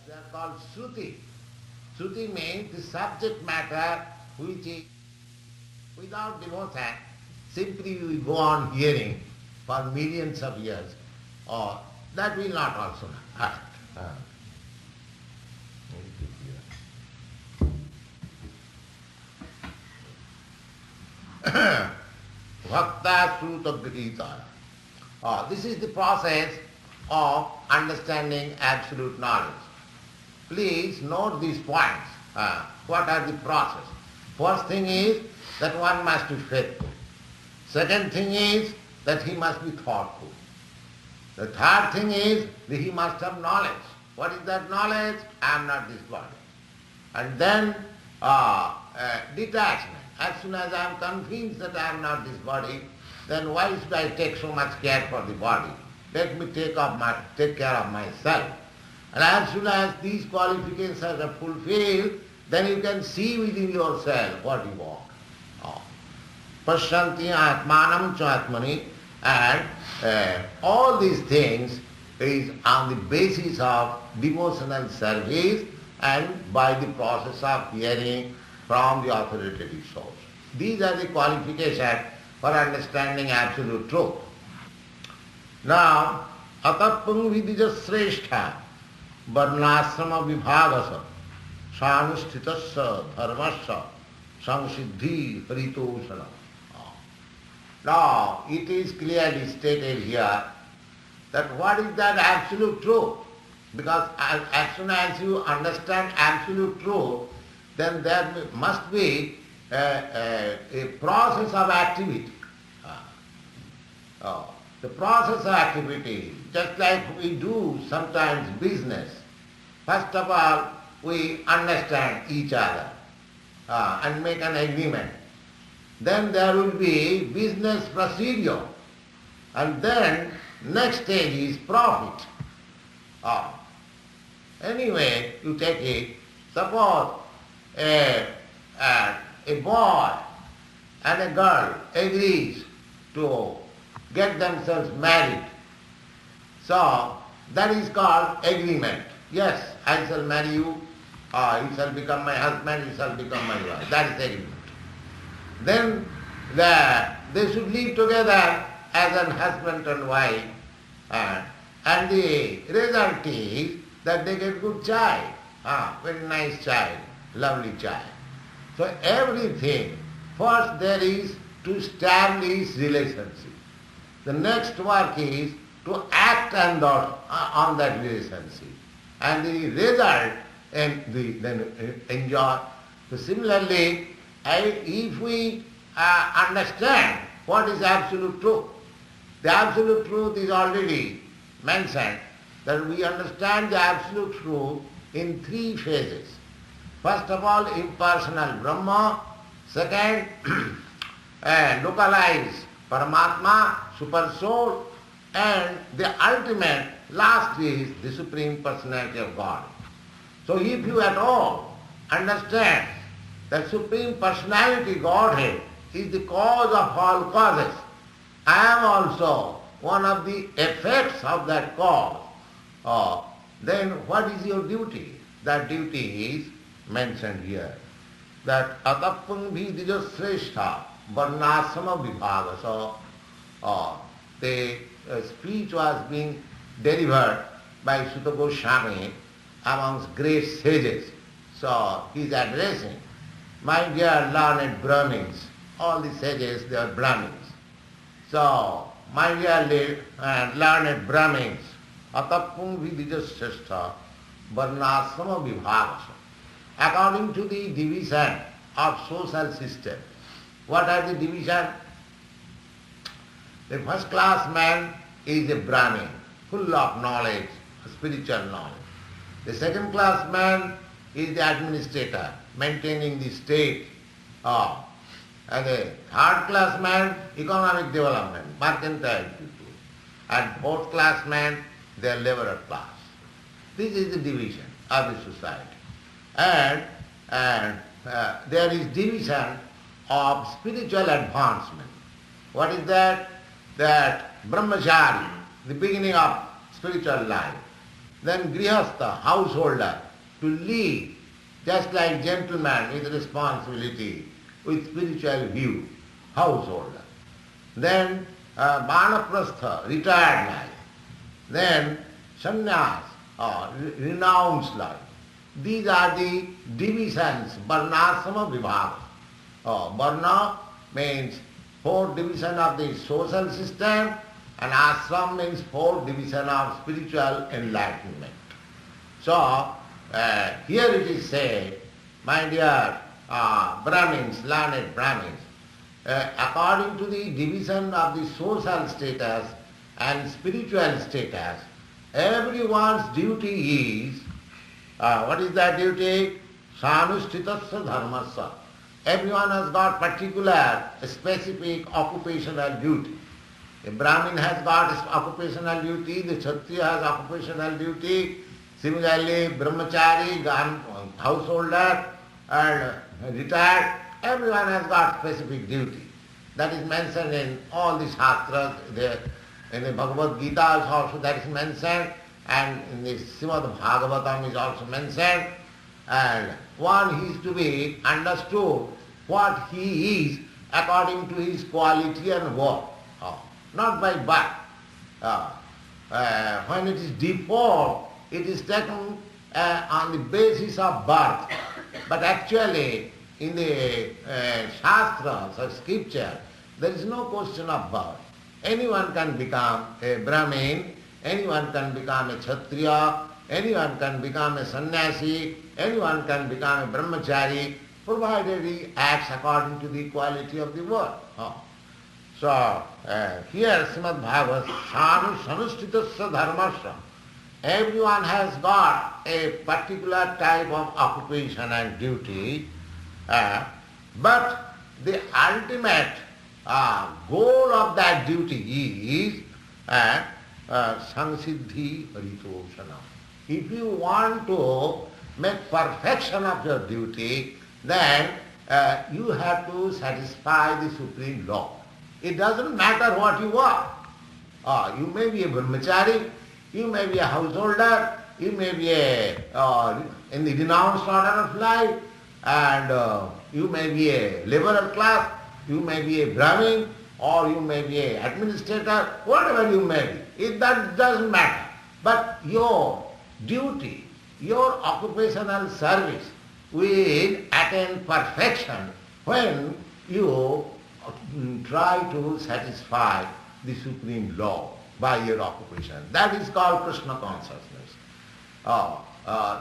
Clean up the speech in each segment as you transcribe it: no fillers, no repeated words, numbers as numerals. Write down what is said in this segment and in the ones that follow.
they are called Shruti. Shruti means the subject matter which is without devotion, simply we go on hearing for millions of years, or that will not also hurt. Bhakta Sruta Gita. This is the process of understanding absolute knowledge. Please note these points. What are the process? First thing is that one must be faithful. Second thing is that he must be thoughtful. The third thing is that he must have knowledge. What is that knowledge? I am not this body. And then detachment. As soon as I am convinced that I am not this body, then why should I take so much care for the body? Let me take care of myself. And as soon as these qualifications are fulfilled, then you can see within yourself what you want. Pasyanti atmanam cha atmani, and all these things is on the basis of devotional service and by the process of hearing from the authoritative source. These are the qualifications for understanding absolute truth. Now, atapung vidija sreshtha varnasrama vibhagasa sanusthitasya dharmasya samsiddhi haritosana. Now, it is clearly stated here that what is that absolute truth? Because as soon as you understand absolute truth, then there must be a process of activity. The process of activity, just like we do sometimes business. First of all, we understand each other and make an agreement. Then there will be business procedure. And then next stage is profit. Anyway, you take it, suppose a boy and a girl agrees to get themselves married. So that is called agreement. Yes, I shall marry you, you shall become my husband, you shall become my wife. That is agreement. Then they should live together as an husband and wife, and the result is that they get good child, very nice child, lovely child. So everything, first there is to establish relationship. The next work is to act on that relationship. And the result, then enjoy. So similarly, if we understand what is absolute truth, the absolute truth is already mentioned, that we understand the absolute truth in three phases. First of all, impersonal Brahma. Second, localized Paramatma, Super Soul. And the ultimate, last is the Supreme Personality of God. So if you at all understand that Supreme Personality, Godhead, is the cause of all causes, I am also one of the effects of that cause, then what is your duty? That duty is mentioned here. That atappang vidija sreshtha varnasrama vibhagasa. The speech was being delivered by Sutta Goswami amongst great sages. So he is addressing, my dear learned Brahmins, all the sages, they are Brahmins. So, my dear learned Brahmins, atappung vidija sreshtha varnasrama vibhagasa. According to the division of social system, what are the division? The first class man is a Brahmin, full of knowledge, spiritual knowledge. The second class man is the administrator, maintaining the state. And the third class man, economic development, mercantile people. And fourth class man, they are laborer class. This is the division of the society. And there is division of spiritual advancement. What is that? That brahmachari, the beginning of spiritual life. Then grihastha, householder, to lead, just like gentleman with responsibility, with spiritual view, householder. Then vanaprastha, retired life. Then sannyasa, or renounced life. These are the divisions, varnasama vibhaga. Varna means 4 division of the social system, and ashram means 4 division of spiritual enlightenment. So, here it is said, my dear Brahmins, learned Brahmins, according to the division of the social status and spiritual status, everyone's duty is, what is that duty? Sanusthitasya dharmasya. Everyone has got particular, specific occupational duty. A Brahmin has got his occupational duty, the Kshatriya has occupational duty, similarly brahmachari, householder and retired, everyone has got specific duty. That is mentioned in all the shastras. In the Bhagavad Gita also that is mentioned, and in the Srimad Bhagavatam is also mentioned. And one is to be understood what he is according to his quality and work, not by birth. When it is default, it is taken on the basis of birth. But actually, in the shastras or scripture, there is no question of birth. Anyone can become a Brahmin, anyone can become a Kshatriya, anyone can become a sannyasi, anyone can become a brahmachari, provided he acts according to the quality of the work. So, here Srimad Bhagavatam, sanusthitasya dharmasya. Everyone has got a particular type of occupation and duty, but the ultimate goal of that duty is samsiddhi haritoshana. If you want to make perfection of your duty, then you have to satisfy the supreme law. It doesn't matter what you are. You may be a brahmachari, you may be a householder, you may be in the renounced order of life, and you may be a liberal class, you may be a Brahmin, or you may be an administrator, whatever you may be. That doesn't matter. But your duty, your occupational service will attain perfection when you try to satisfy the supreme law by your occupation. That is called Krishna Consciousness.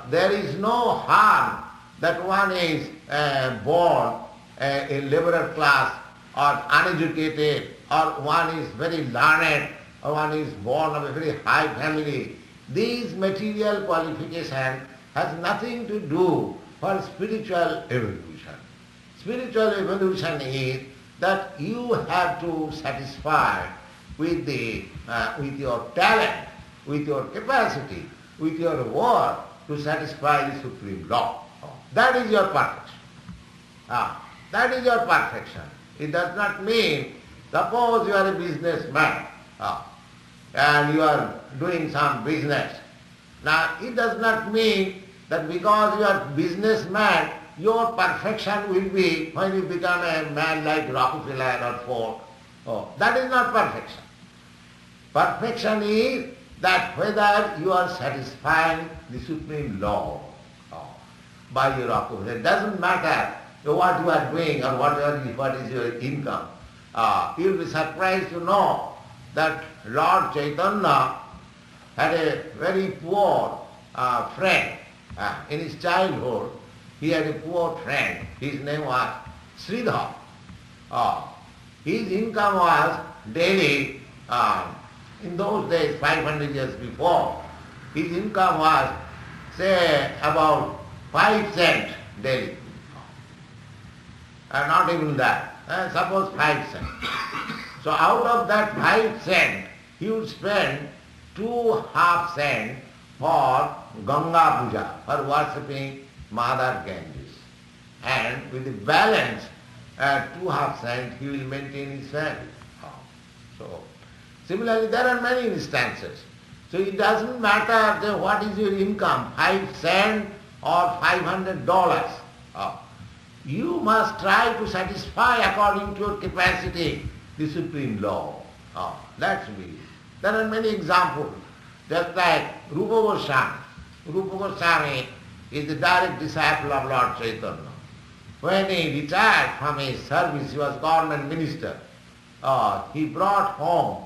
There is no harm that one is born a liberal class or uneducated, or one is very learned, or one is born of a very high family. These material qualifications has nothing to do for spiritual evolution. Spiritual evolution is that you have to satisfy with your talent, with your capacity, with your work to satisfy the supreme law. That is your perfection. That is your perfection. It does not mean, suppose you are a businessman and you are doing some business. Now, it does not mean that because you are a businessman, your perfection will be when you become a man like Rockefeller or Ford. That is not perfection. Perfection is that whether you are satisfying the supreme law by your occupation. It doesn't matter what you are doing or what is your income. You will be surprised to know that Lord Chaitanya had a very poor friend. In his childhood, he had a poor friend. His name was Sridhar. His income was daily, in those days, 500 years before, his income was, say, about 5 cents daily. Not even that. Suppose 5 cents. So out of that 5 cents, he would spend 2.5 cents for Ganga Puja, for worshipping Mother Ganges. And with the balance, 2.5 cents, he will maintain his family. So, similarly, there are many instances. So it doesn't matter what is your income, 5 cents or $500. You must try to satisfy according to your capacity the Supreme Law. That's it. There are many examples, just like Rupa Goswami. Rupa Goswami is the direct disciple of Lord Chaitanya. When he retired from his service, he was government minister. He brought home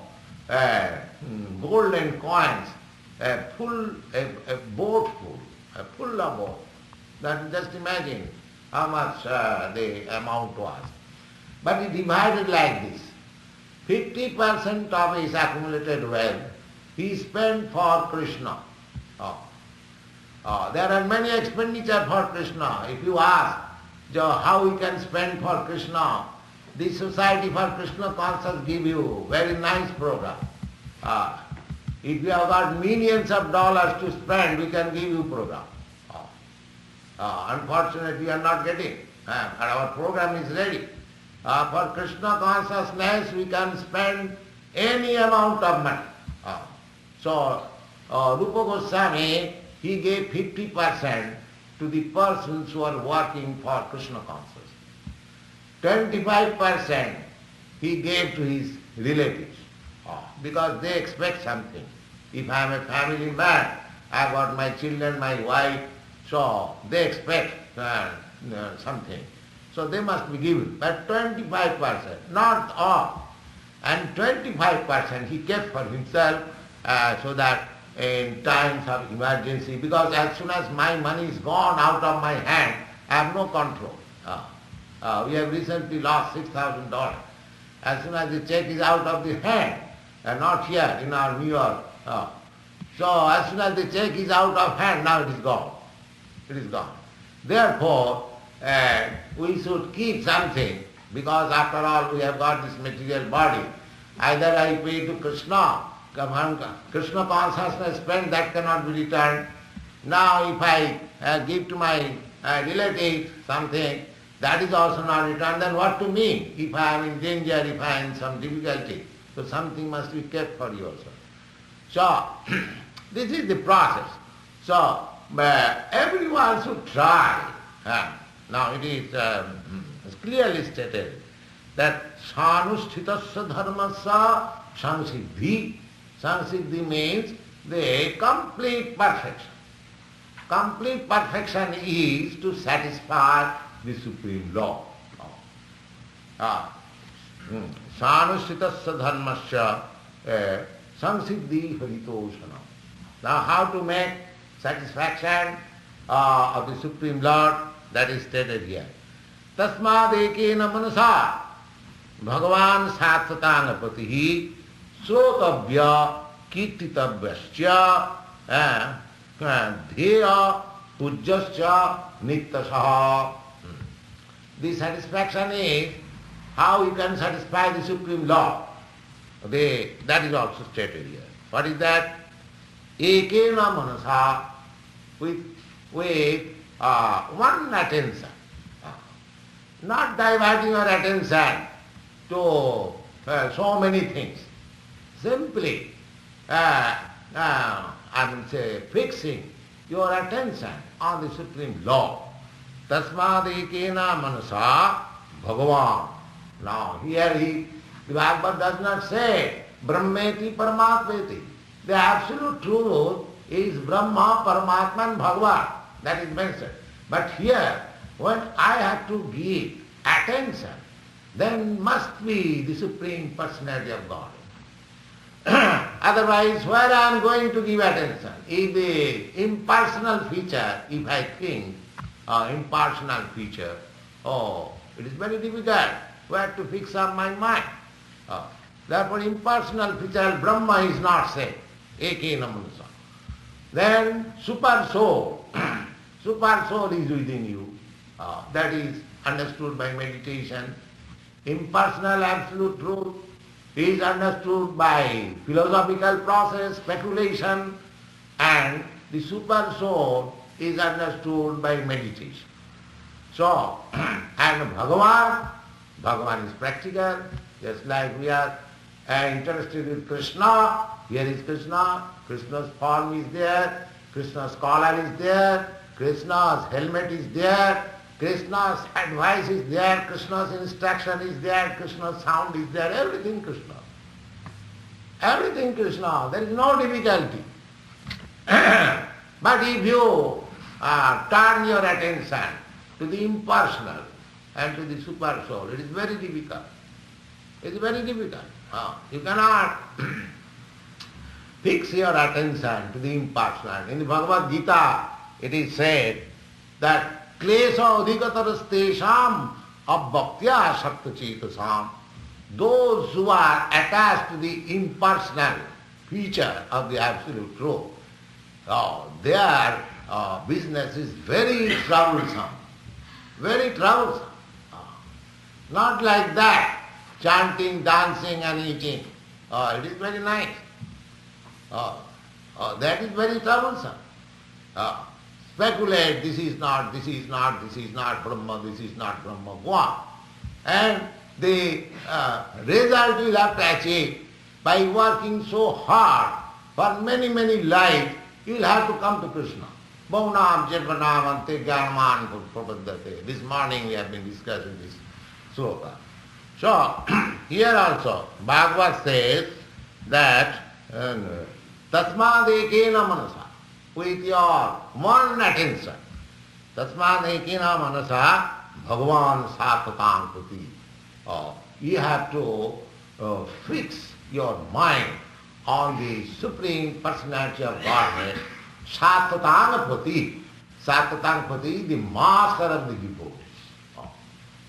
golden coins, a boat full of gold. That just imagine how much the amount was. But he divided like this. 50% of his accumulated wealth he spent for Krishna. There are many expenditure for Krishna. If you ask how we can spend for Krishna, the Society for Krishna Consciousness give you very nice program. If you have got millions of dollars to spend, we can give you program. Unfortunately, we are not getting. But our program is ready. For Krishna consciousness, we can spend any amount of money. So, Rupa Goswami, he gave 50% to the persons who are working for Krishna consciousness. 25% he gave to his relatives, because they expect something. If I am a family man, I have got my children, my wife, so they expect something. So they must be given. But 25%, not all. And 25% he kept for himself so that in times of emergency, because as soon as my money is gone out of my hand, I have no control. We have recently lost $6,000. As soon as the check is out of the hand, not here in our New York. So as soon as the check is out of hand, now it is gone. It is gone. Therefore, we should keep something, because after all we have got this material body. Either I pay to Krishna, Krishna consciousness spent, that cannot be returned. Now if I give to my relative something, that is also not returned, then what to me? If I am in danger, if I am in some difficulty, so something must be kept for you also. So, this is the process. So, everyone should try. Now it is clearly stated that sanusthhitasya dharmasya samsiddhi. Samsiddhi means the complete perfection. Complete perfection is to satisfy the Supreme Law. Sanusthhitasya dharmasya samsiddhi haritoshana. Now how to make satisfaction of the Supreme Lord, that is stated here. Tasmad ekena manasa bhagavan sattatana patihi srotavya kirtitavyascha dheya pujyascha nityasaha. The satisfaction is how you can satisfy the Supreme Lord. That is also stated here. What is that? Ekena manasa, with one attention. Not diverting your attention to so many things. Simply, fixing your attention on the Supreme Lord. Tasmad ekena manasa bhagavan. Now here the Bhagavad does not say Brahmeti Paramatmeti. The absolute truth is Brahma, Paramatma and Bhagavan. That is mentioned. But here, when I have to give attention, then must be the Supreme Personality of God. Otherwise, where I am going to give attention? If the impersonal feature, if I think impersonal feature, it is very difficult where to fix up my mind. Therefore, impersonal feature, Brahma is not said. Ekena manasa. Then super soul. Super soul is within you. That is understood by meditation. Impersonal absolute truth is understood by philosophical process, speculation, and the super soul is understood by meditation. So, and Bhagavan is practical, just like we are interested in Krishna, here is Krishna, Krishna's form is there, Krishna's collar is there, Krishna's helmet is there, Krishna's advice is there, Krishna's instruction is there, Krishna's sound is there, everything Krishna. Everything Krishna, there is no difficulty. But if you turn your attention to the impersonal and to the super soul, it is very difficult. It is very difficult. You cannot fix your attention to the impersonal. In the Bhagavad Gita, it is said that klesha adhikatarastesham abbhaktya shaktachetasam. Those who are attached to the impersonal feature of the Absolute Truth, their business is very troublesome. Very troublesome. Not like that, chanting, dancing and eating. It is very nice. That is very troublesome. Speculate, this is not Brahma, this is not Brahma, go on. And the result you will have to achieve by working so hard for many, many lives, you will have to come to Krishna. Bhavanam Jirvanam Ante Jnanaman Prapaddate. This morning we have been discussing this sloka. So, here also, Bhagavad says that Tasmad ekena manasa, with your one attention, Tasmad ekena manasa Bhagavan Satatang Prati. You have to fix your mind on the Supreme Personality of Godhead, Satatang Prati. Satatang Prati, the master of the devotees.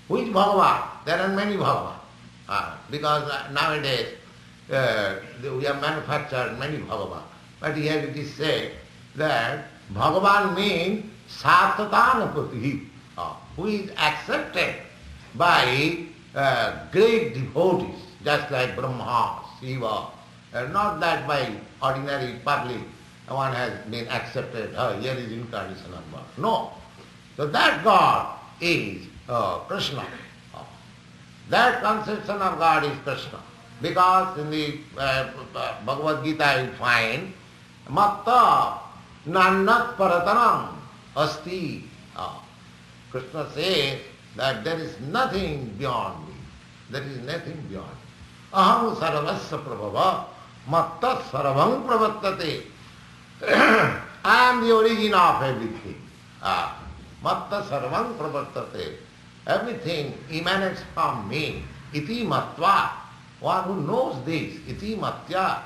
Which Bhagavan? There are many Bhagavan. Because nowadays we have manufactured many Bhagavan. But here it is said that Bhagavan means Satatang Prati, who is accepted by great devotees, just like Brahma, Shiva, not that by ordinary public one has been accepted, here is incarnation of God. No. So that God is Krishna. That conception of God is Krishna. Because in the Bhagavad Gita you find Matta Nannat Paratanam Asti. Krishna says that there is nothing beyond me. There is nothing beyond me. Aham sarvasya prabhava matta sarvam pravattate. I am the origin of everything. Matta sarvam pravattate. Everything emanates from me. Iti matva. One who knows this. Iti matya.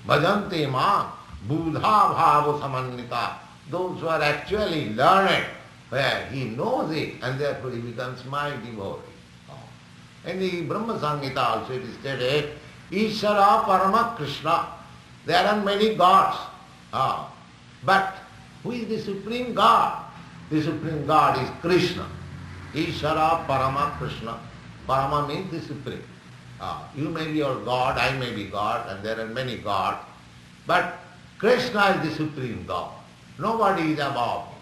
Bhajante ma. Buddha bhava samannita. Those who are actually learned, where he knows it and therefore he becomes my devotee. In the Brahma Samhita also it is stated, Ishara Parama Krishna. There are many gods. But who is the Supreme God? The Supreme God is Krishna. Ishara Parama Krishna. Parama means the Supreme. You may be your God, I may be God, and there are many gods. But Krishna is the Supreme God. Nobody is above him.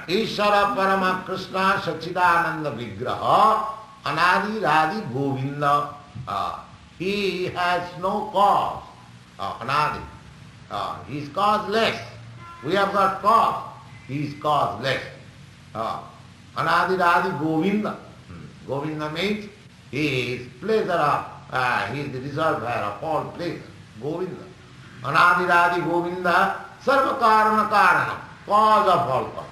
Ishara Parama Krishna Sachidananda Vigraha Anadi Radhi Govinda. He has no cause. Anadi. He is causeless. We have got cause. He is causeless. Anadi Radhi Govinda. Govinda means he is pleasure of, he is the reservoir of all pleasure. Govinda. Anadi Radhi Govinda Sarva Karana Karana. Cause of all causes.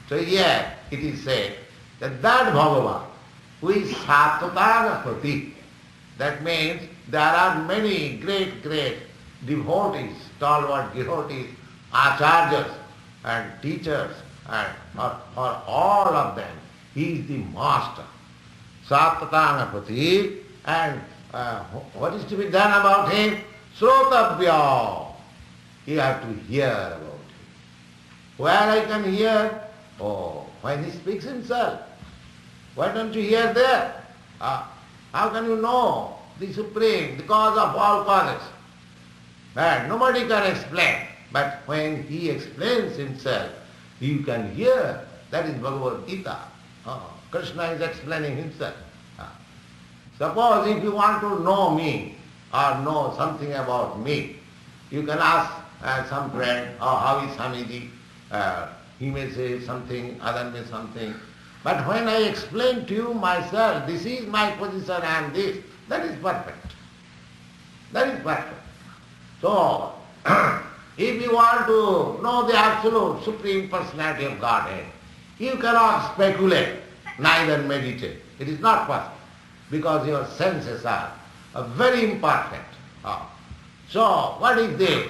So here it is said that Bhagavan, who is Sattvatana Prati, that means there are many great devotees, stalwart devotees, acharyas and teachers, and for all of them, he is the master. Sattvatana Prati, and what is to be done about him? Srotavya. You have to hear about him. Where I can hear? Oh, when he speaks himself. Why don't you hear there? How can you know the Supreme, the cause of all causes? But nobody can explain. But when he explains himself, you can hear. That is Bhagavad Gita. Krishna is explaining himself. Suppose if you want to know me, or know something about me, you can ask some friend, oh, how is Swamiji? He may say something, other may something. But when I explain to you myself, this is my position and this, that is perfect. That is perfect. So, if you want to know the absolute Supreme Personality of Godhead, you cannot speculate, neither meditate. It is not possible, because your senses are very imperfect. So, what is this?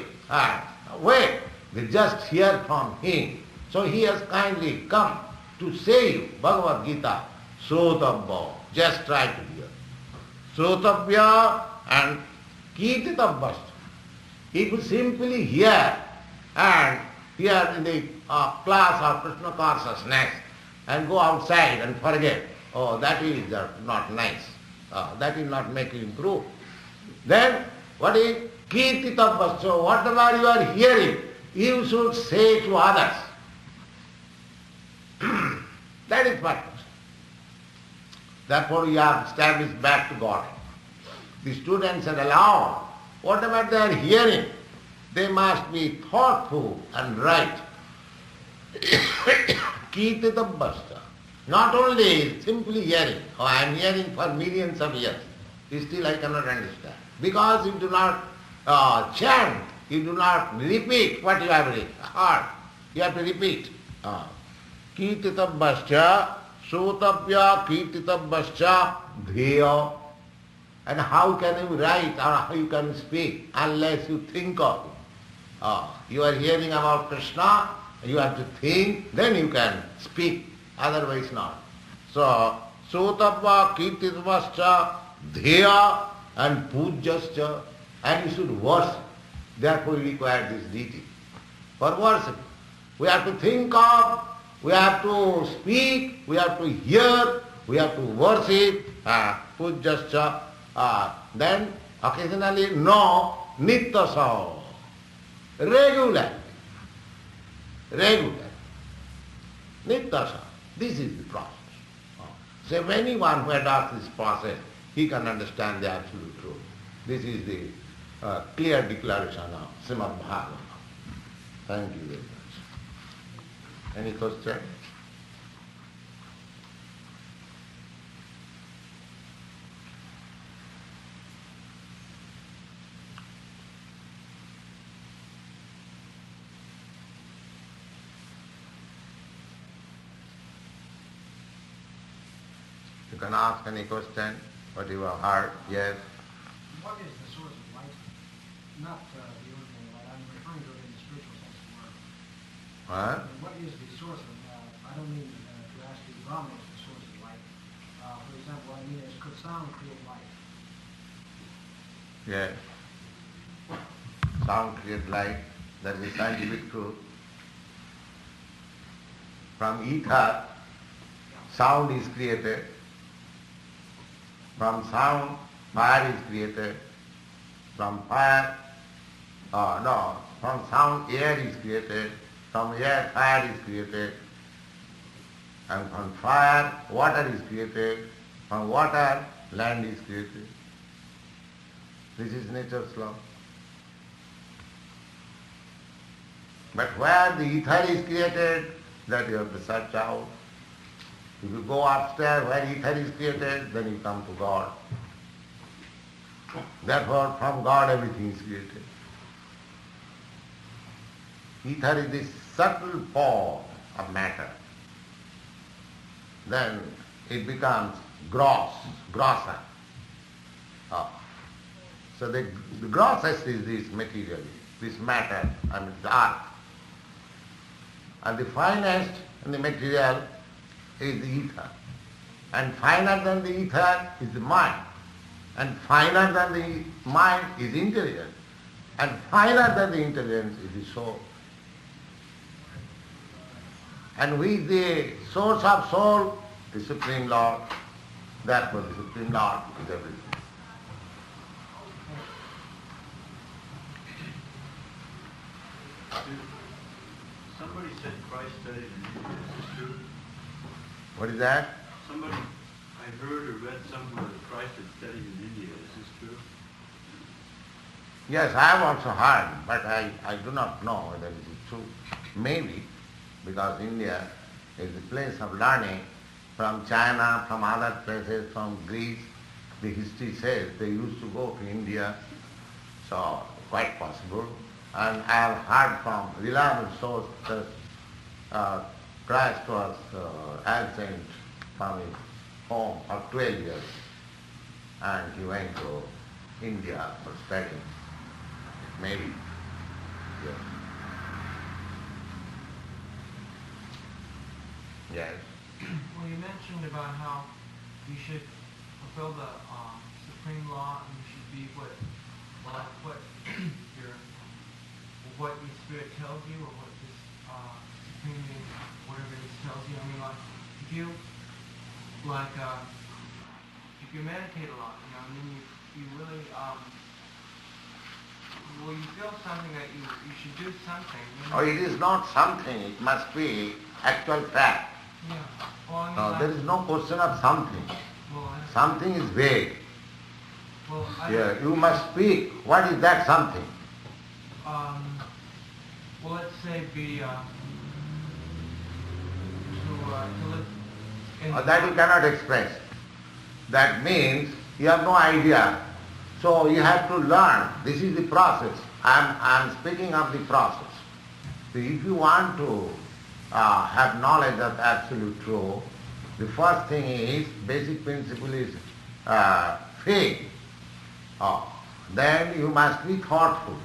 Wait, they just hear from him. So he has kindly come to say you, Bhagavad Gita, Srotavya, just try to hear. Srotavya and Kirtitavya. If you simply hear and hear in the class of Krishna Consciousness and go outside and forget, oh, that is not nice, that will not make you improve. Then what is Kirtitavya? So whatever you are hearing, you should say to others. That is purpose. Therefore you are established back to God. The students are allowed, whatever they are hearing, they must be thoughtful and right. Kirtitavya. Not only simply hearing, oh, I am hearing for millions of years, still I cannot understand. Because you do not chant, you do not repeat what you have heard. You have to repeat. Kirtitavya, Srotavya, Kirtitavya, Dheya. And how can you write or how you can speak unless you think of it? You are hearing about Krishna, you have to think, then you can speak, otherwise not. So, Srotavya, Kirtitavya, Dheya and Pujyascha, and you should worship. Therefore you require this deity. For worship, we have to think of, we have to speak, we have to hear, we have to worship, Pujyascha. Then occasionally no, Nityasa, regularly. Nityasa. This is the process. So if anyone who adopts this process, he can understand the absolute truth. This is the clear declaration of Srimad Bhagavatam. Thank you very much. Any question? You can ask any question, what you have heard, yes. What is the source of light? Not the ordinary light, I'm referring to it in the spiritual sense of the word. What? What is the source of, I don't mean to ask you, Brahma is the source of light. For example, I mean, could sound create light? Yes. Sound creates light, that is scientific truth. From ether, sound is created. From sound, fire is created. From fire, from sound, air is created. From air, fire is created. And from fire, water is created. From water, land is created. This is nature's law. But where the ether is created, that you have to search out. If you go upstairs where ether is created, then you come to God. Therefore, from God everything is created. Ether is the subtle form of matter. Then it becomes grosser. So the grossest is this material, this matter, and the earth. And the finest in the material is the ether. And finer than the ether is the mind. And finer than the mind is intelligence. And finer than the intelligence is the soul. And with the source of soul, the Supreme Lord, therefore the Supreme Lord is everything. Somebody said Christ studied in India. Is this true? What is that? Somebody, I heard or read somewhere that Christ had studied in India. Is this true? Yes, I have also heard, but I do not know whether it is true. Maybe, because India is the place of learning. From China, from other places, from Greece, the history says they used to go to India, so quite possible. And I have heard from reliable sources that Christ was absent from his home for 12 years, and he went to India for studying. Maybe. Yes. Yes. Well, you mentioned about how you should fulfill the supreme law, and you should be what your spirit tells you, or what this supreme being, whatever this tells you. I mean, like if you meditate a lot, you know, and then you really you feel something that you should do something. You know? Oh, it is not something, it must be actual fact. Yeah. Well, I mean, No, there is no question of something. Well, Something is vague. well, You must speak. What is that something? Well, let's say to live in That you cannot express. That means you have no idea. So you have to learn. This is the process. I am speaking of the process. So if you want to have knowledge of absolute truth, the first thing is, basic principle is faith. Then you must be thoughtful.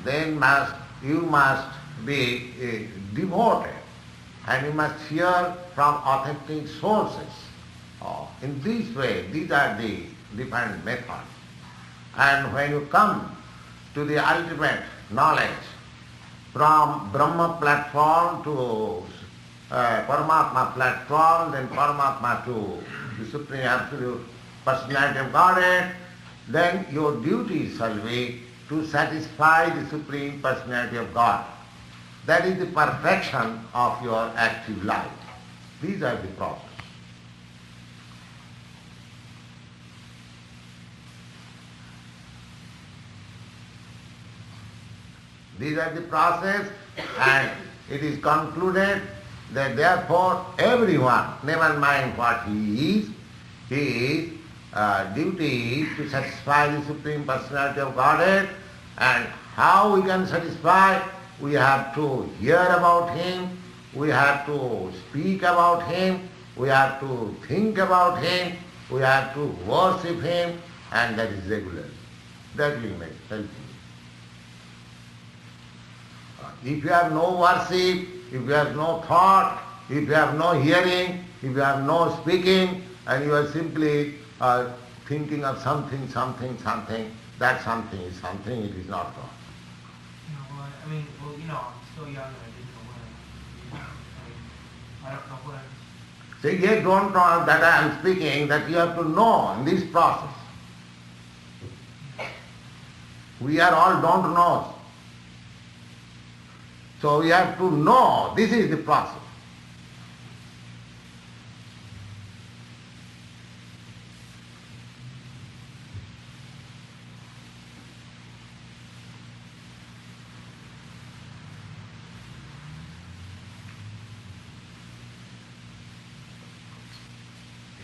Then you must be devoted. And you must hear from authentic sources. In this way, these are the different methods. And when you come to the ultimate knowledge, from Brahma platform to Paramatma platform, then Paramatma to the Supreme Absolute Personality of Godhead, then your duty shall be to satisfy the Supreme Personality of God. That is the perfection of your active life. These are the process. These are the process, and it is concluded that therefore everyone, never mind what he is, his duty is to satisfy the Supreme Personality of Godhead. And how we can satisfy? We have to hear about Him, we have to speak about Him, we have to think about Him, we have to worship Him, and that is regular. That will help you. If you have no worship, if you have no thought, if you have no hearing, if you have no speaking, and you are simply thinking of something, that something is something, it is not God. I'm still young and I didn't know what I don't know what I... So you don't know that I am speaking, that you have to know in this process. We are all don't know. So we have to know, this is the process.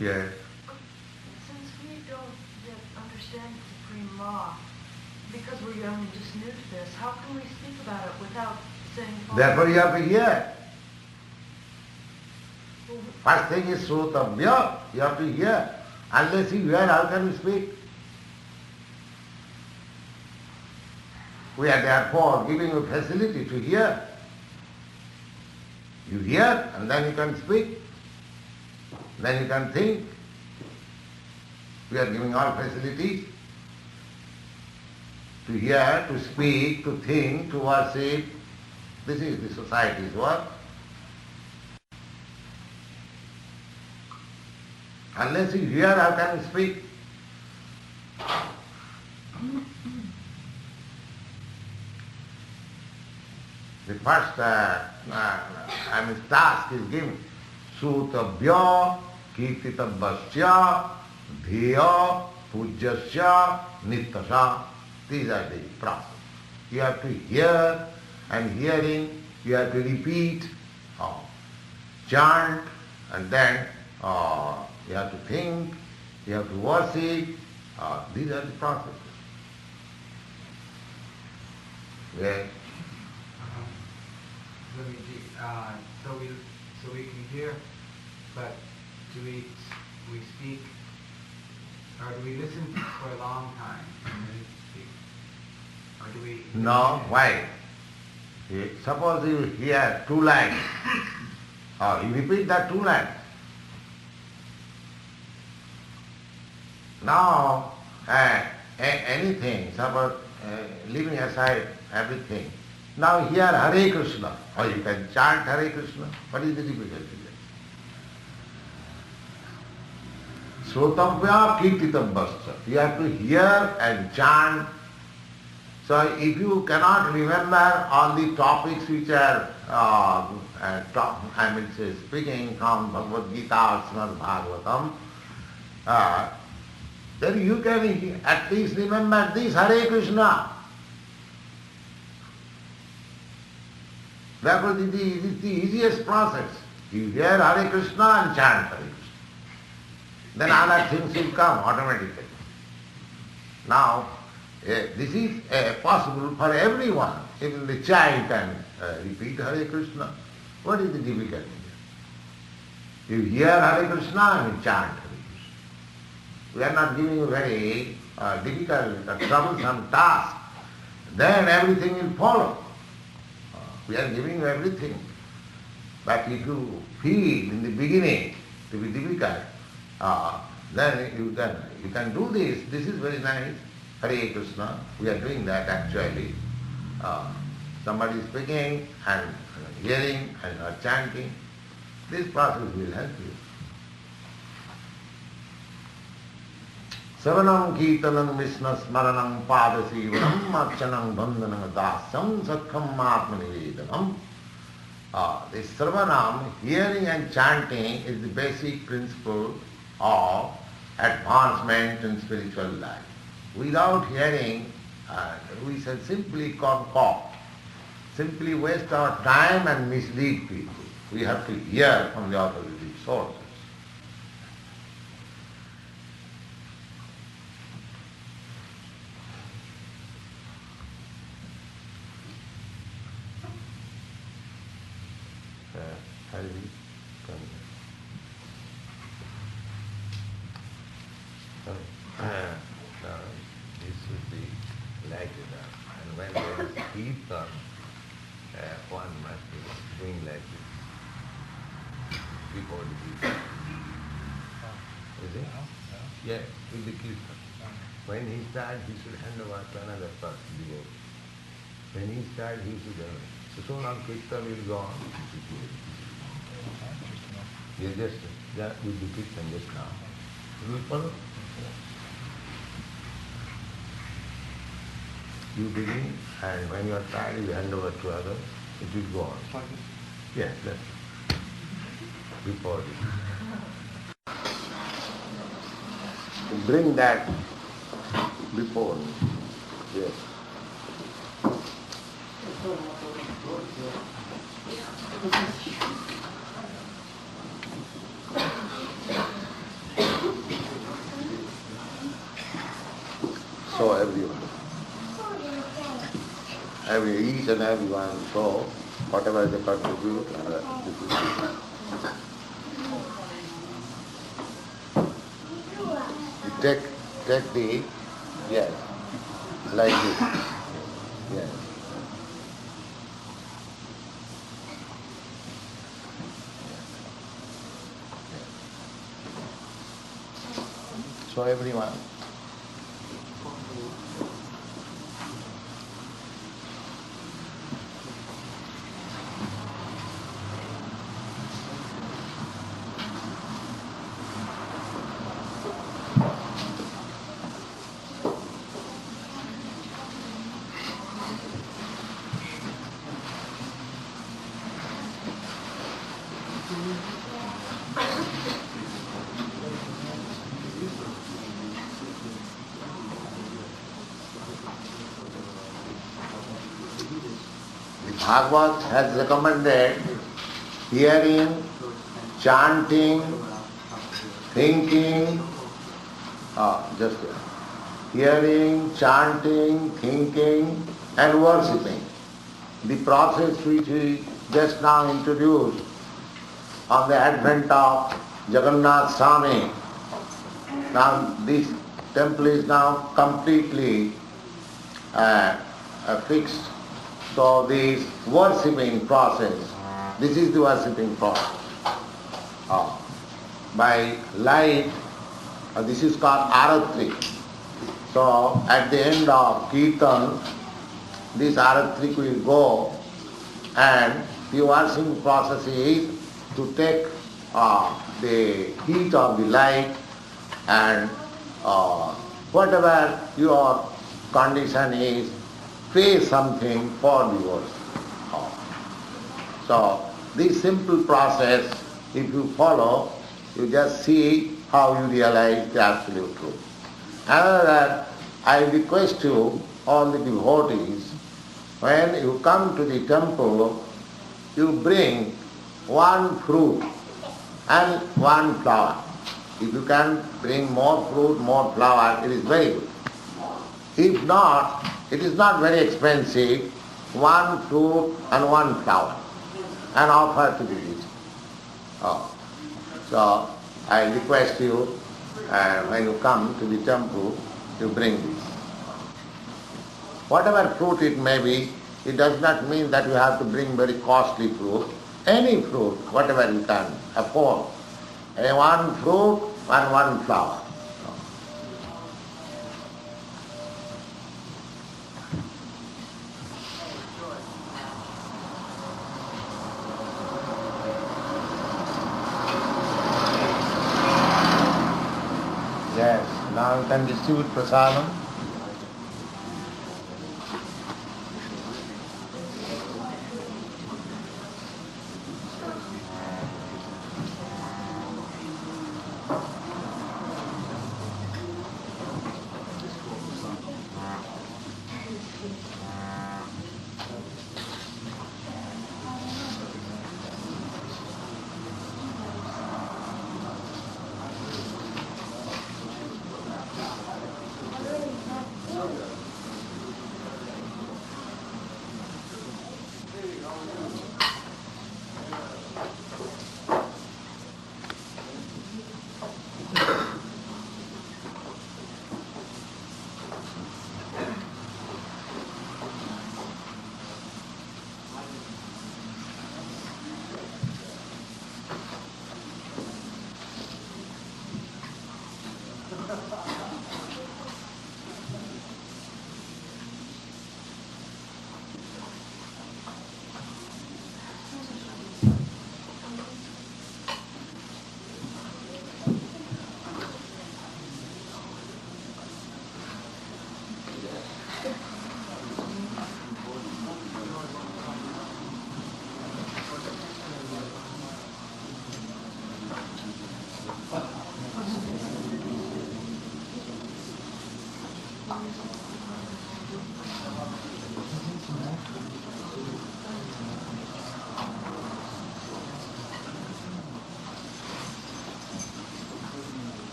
Yes. Since we don't yet understand the supreme law, because we're young and just new to this, how can we speak about it without saying... Therefore you have to hear. First thing is srutavya, you have to hear. Unless you hear, how can you speak? We are therefore giving you facility to hear. You hear and then you can speak. Then you can think. We are giving all facilities to hear, to speak, to think, to worship. This is the society's work. Unless you hear, how can you speak? The first task is given. Sutavya kirtitavasya dhiya pujyasya nittasya. These are the process. You have to hear, and hearing, you have to repeat, chant, and then you have to think, you have to worship. These are the processes. Yeah. So we can hear, but do we speak, or do we listen for a long time and then speak? Or do we... No, why? Suppose you hear 2 lines, you repeat that 2 lines. Now, anything, suppose leaving aside everything, now hear Hare Krishna, or you can chant Hare Krishna. What is the difficulty there? Srotavya kirtitam vascha. You have to hear and chant. So if you cannot remember all the topics which are speaking from Bhagavad Gita or Srimad Bhagavatam, then you can at least remember this Hare Krishna. Therefore, this is the easiest process. You hear Hare Krishna and chant Hare Krishna. Then other things will come automatically. Now, this is possible for everyone. Even the child can repeat Hare Krishna. What is the difficulty? You hear Hare Krishna and you chant Hare Krishna. We are not giving you very difficult, troublesome task. Then everything will follow. We are giving you everything. But if you feel in the beginning to be difficult, then you can do this. This is very nice. Hare Krishna. We are doing that actually. Somebody is speaking and hearing and chanting. This process will help you. Savanam Kirtanam Vishna Smaranam Padasivanam Archanam Bandhanam Dasyam Sakham Atmanivedanam. This Sarvanam, hearing and chanting, is the basic principle of advancement in spiritual life. Without hearing, we shall simply concoct, simply waste our time and mislead people. We have to hear from the authoritative sources. This should be like that. And when there is kirtan, one must be doing like this before the kirtan. Is it? Yeah, with the kirtan. When he starts, he should hand over to another person, devotee. When he starts, he should so now kirtan will go on. You just with the kirtan just now. You will follow? You begin, and when you are tired, you hand over to others, it will go on. Yes, that's it. Before it. Bring that before me. Yes. So everyone. Each and everyone, so whatever they contribute, take the, yes, like this, yes. So everyone. Bhagavad has recommended hearing, chanting, thinking, hearing, chanting, thinking and worshipping. The process which we just now introduced on the advent of Jagannātha Swami. Now this temple is now completely fixed. So this worshipping process, this is the worshipping process. By light, this is called aratri. So at the end of Kirtan, this aratri will go, and the worshipping process is to take the heat of the light and whatever your condition is, pay something for the worship. So this simple process, if you follow, you just see how you realize the absolute truth. However, I request you, all the devotees, when you come to the temple, you bring one fruit and one flower. If you can bring more fruit, more flower, it is very good. If not, it is not very expensive, one fruit and one flower, and offer to the deity. So I request you, when you come to the temple, you bring this. Whatever fruit it may be, it does not mean that you have to bring very costly fruit. Any fruit, whatever you can afford. One fruit and one flower. Yes, now you can distribute prasadam.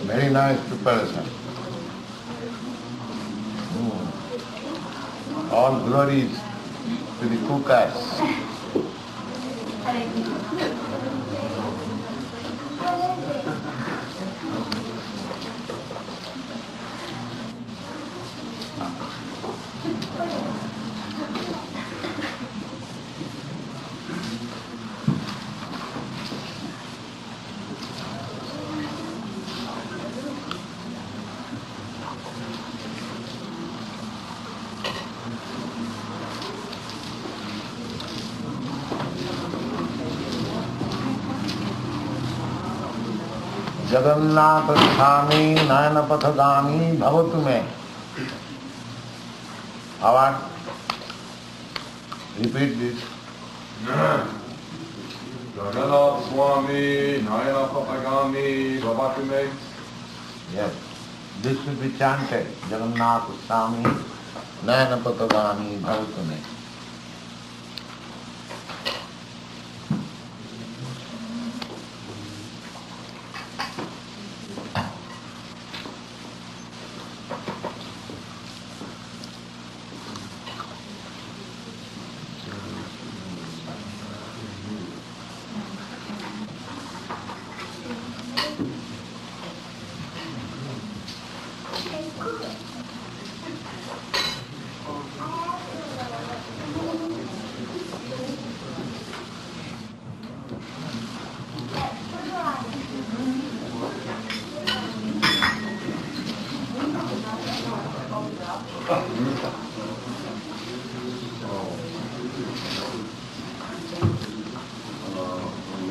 Very nice preparation. All glories to the cookers. Jagannātha Swami Nayanapatagami Bhavatu me. Our repeat this. Jagannātha Swami Nayanapatagami Bhavatu me. Yes, this should be chanted. Jagannātha Swami Nayanapatagami Bhavatu me.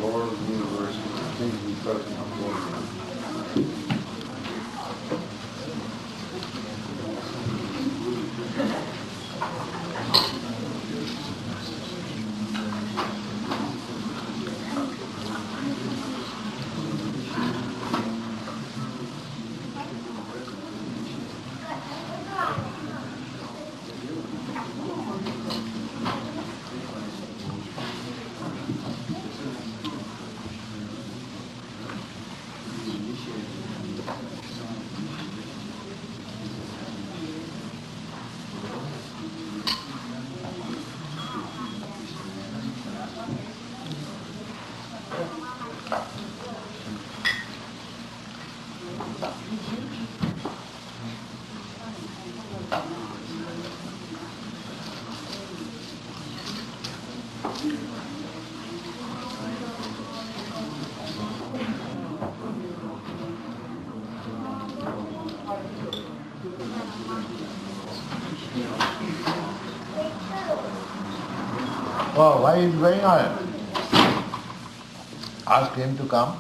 Lord of the universe, continue to be present before you. Oh, why is he going on? Ask him to come.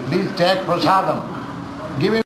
Please take prasadam. Give him